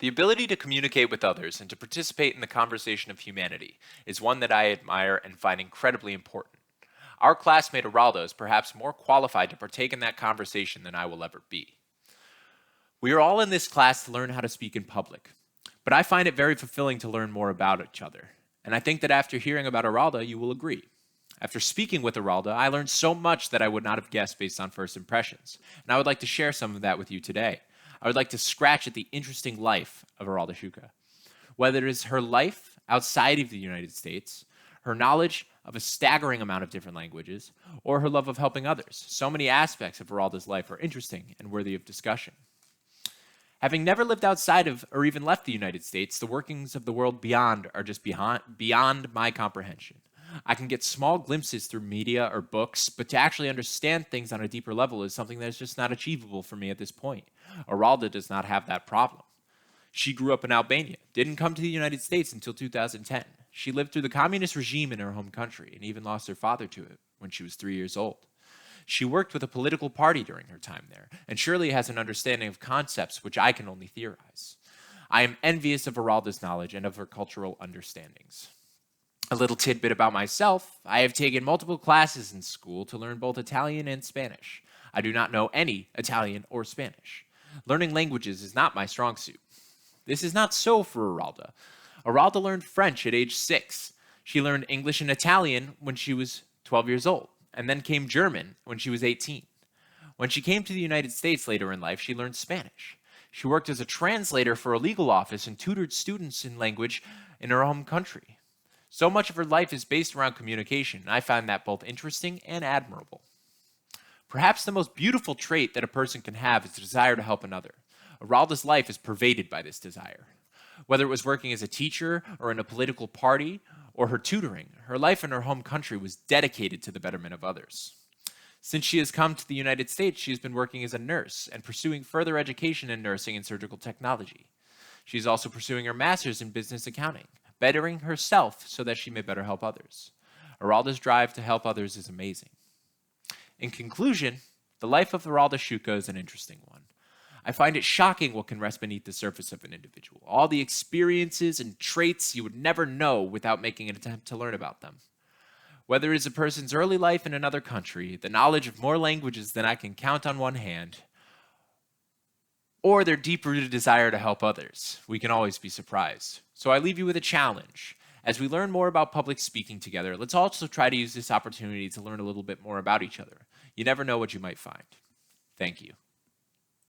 The ability to communicate with others and to participate in the conversation of humanity is one that I admire and find incredibly important. Our classmate Araldo is perhaps more qualified to partake in that conversation than I will ever be. We are all in this class to learn how to speak in public, but I find it very fulfilling to learn more about each other. And I think that after hearing about Araldo, you will agree. After speaking with Araldo, I learned so much that I would not have guessed based on first impressions, and I would like to share some of that with you today. I would like to scratch at the interesting life of Aralda Shuka. Whether it is her life outside of the United States, her knowledge of a staggering amount of different languages, or her love of helping others. So many aspects of Aralda's life are interesting and worthy of discussion. Having never lived outside of or even left the United States, the workings of the world beyond are just beyond my comprehension. I can get small glimpses through media or books, but to actually understand things on a deeper level is something that is just not achievable for me at this point. Aralda does not have that problem. She grew up in Albania, didn't come to the United States until 2010. She lived through the communist regime in her home country and even lost her father to it when she was 3 years old. She worked with a political party during her time there, and surely has an understanding of concepts which I can only theorize. I am envious of Aralda's knowledge and of her cultural understandings. A little tidbit about myself: I have taken multiple classes in school to learn both Italian and Spanish. I do not know any Italian or Spanish. Learning languages is not my strong suit. This is not so for Aralda. Aralda learned French at age 6. She learned English and Italian when she was 12 years old, and then came German when she was 18. When she came to the United States later in life, she learned Spanish. She worked as a translator for a legal office and tutored students in language in her home country. So much of her life is based around communication, and I find that both interesting and admirable. Perhaps the most beautiful trait that a person can have is the desire to help another. Aralda's life is pervaded by this desire. Whether it was working as a teacher or in a political party or her tutoring, her life in her home country was dedicated to the betterment of others. Since she has come to the United States, she has been working as a nurse and pursuing further education in nursing and surgical technology. She is also pursuing her master's in business accounting, bettering herself so that she may better help others. Aralda's drive to help others is amazing. In conclusion, the life of Aralda Shuka is an interesting one. I find it shocking what can rest beneath the surface of an individual, all the experiences and traits you would never know without making an attempt to learn about them. Whether it is a person's early life in another country, the knowledge of more languages than I can count on one hand, or their deep-rooted desire to help others, we can always be surprised. So I leave you with a challenge. As we learn more about public speaking together, let's also try to use this opportunity to learn a little bit more about each other. You never know what you might find. Thank you.